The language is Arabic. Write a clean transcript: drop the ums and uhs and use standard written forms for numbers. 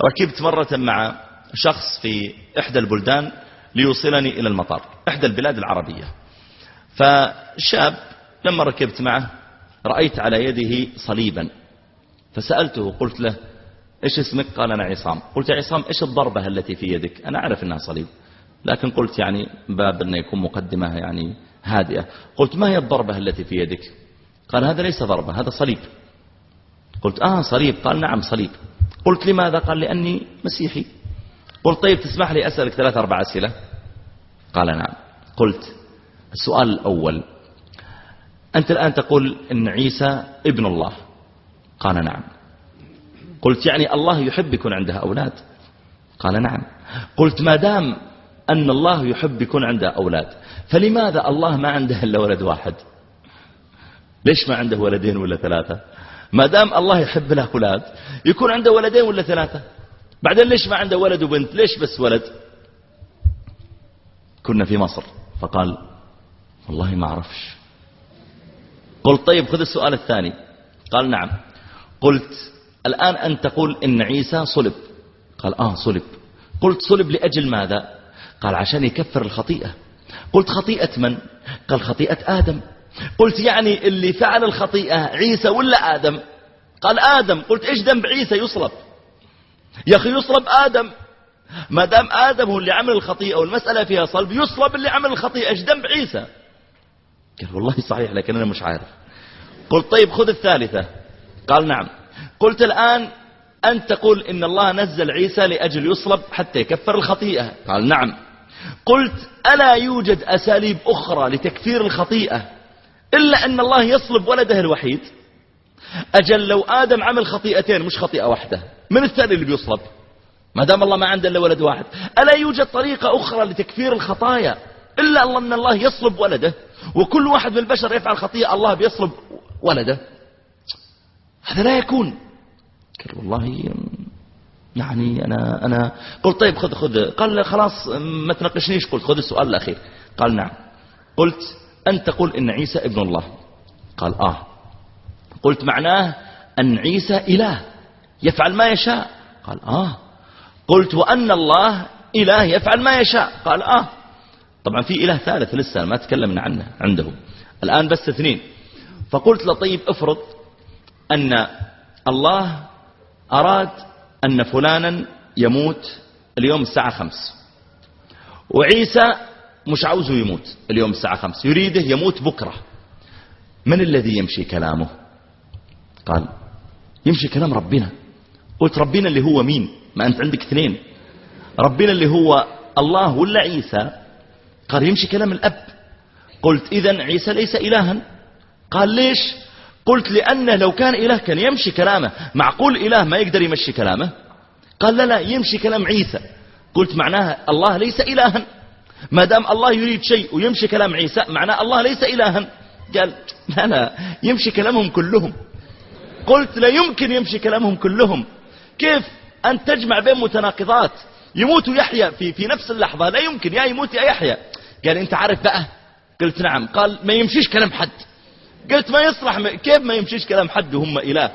ركبت مرة مع شخص في إحدى البلدان ليوصلني إلى المطار، إحدى البلاد العربية. فشاب لما ركبت معه رأيت على يده صليبا، فسألته قلت له إيش اسمك؟ قال أنا عصام. قلت يا عصام إيش الضربة التي في يدك؟ أنا أعرف أنها صليب، لكن قلت يعني باب أن يكون مقدمة يعني هادئة. قلت ما هي الضربة التي في يدك؟ قال هذا ليس ضربة، هذا صليب. قلت صليب. قال نعم صليب. قلت لماذا؟ قال لأني مسيحي. قلت طيب تسمح لي أسألك 3-4 أسئلة؟ قال نعم. قلت السؤال الأول، أنت الآن تقول إن عيسى ابن الله. قال نعم. قلت يعني الله يحب يكون عندها أولاد؟ قال نعم. قلت ما دام أن الله يحب يكون عنده أولاد، فلماذا الله ما عنده إلا ولد واحد؟ ليش ما عنده 2 ولا 3؟ ما دام الله يحب له أولاد يكون عنده 2 ولا 3. بعدين ليش ما عنده ولد وبنت؟ ليش بس ولد؟ كنا في مصر. فقال والله ما أعرفش. قلت طيب خذ السؤال الثاني. قال نعم. قلت الآن أنت تقول إن عيسى صلب. قال صلب. قلت صلب لأجل ماذا؟ قال عشان يكفر الخطيئة. قلت خطيئة من؟ قال خطيئة آدم. قلت يعني اللي فعل الخطيئة عيسى ولا آدم؟ قال آدم. قلت إيش ذنب عيسى يصلب؟ يا أخي يصلب آدم، ما دام آدم هو اللي عمل الخطيئة والمسألة فيها صلب يصلب اللي عمل الخطيئة، إيش ذنب عيسى؟ قال والله صحيح لكن أنا مش عارف. قلت طيب خذ الثالثة. قال نعم. قلت الآن أنت تقول إن الله نزل عيسى لأجل يصلب حتى يكفر الخطيئة. قال نعم. قلت ألا يوجد أساليب أخرى لتكفير الخطيئة إلا أن الله يصلب ولده الوحيد؟ أجل لو آدم عمل خطيئتين مش خطيئة واحدة، من الثاني اللي بيصلب ما دام الله ما عنده إلا ولد واحد؟ ألا يوجد طريقة أخرى لتكفير الخطايا إلا أن الله يصلب ولده؟ وكل واحد من البشر يفعل خطيئة الله بيصلب ولده، هذا لا يكون. قال والله يعني أنا قلت طيب خذ. قال خلاص ما تناقشنيش. قلت خذ السؤال الأخير. قال نعم. قلت أنت تقول إن عيسى ابن الله. قال قلت معناه أن عيسى إله يفعل ما يشاء. قال قلت وأن الله إله يفعل ما يشاء. قال طبعا في إله ثالث لسه ما تكلمنا عنه عندهم الآن بس 2. فقلت له طيب افرض أن الله أراد أن فلانا يموت اليوم الساعة 5 وعيسى مش عاوزه يموت اليوم الساعة 5، يريده يموت بكرة، من الذي يمشي كلامه؟ قال يمشي كلام ربنا. قلت ربنا اللي هو مين؟ ما أنت عندك 2، ربنا اللي هو الله ولا عيسى؟ قال يمشي كلام الأب. قلت إذن عيسى ليس إلها. قال ليش؟ قلت لأنه لو كان إله كان يمشي كلامه، معقول إله ما يقدر يمشي كلامه؟ قال لا يمشي كلام عيسى. قلت معناها الله ليس إلها، ما دام الله يريد شيء ويمشي كلام عيسى معناه الله ليس إلها. قال لا يمشي كلامهم كلهم. قلت لا يمكن يمشي كلامهم كلهم، كيف أن تجمع بين متناقضات؟ يموت ويحيى في نفس اللحظة، لا يمكن، يا يموت يا يحيى. قال أنت عارف بقى؟ قلت نعم. قال ما يمشيش كلام حد. قلت ما يصلح، كيف ما يمشيش كلام حد وهم إله؟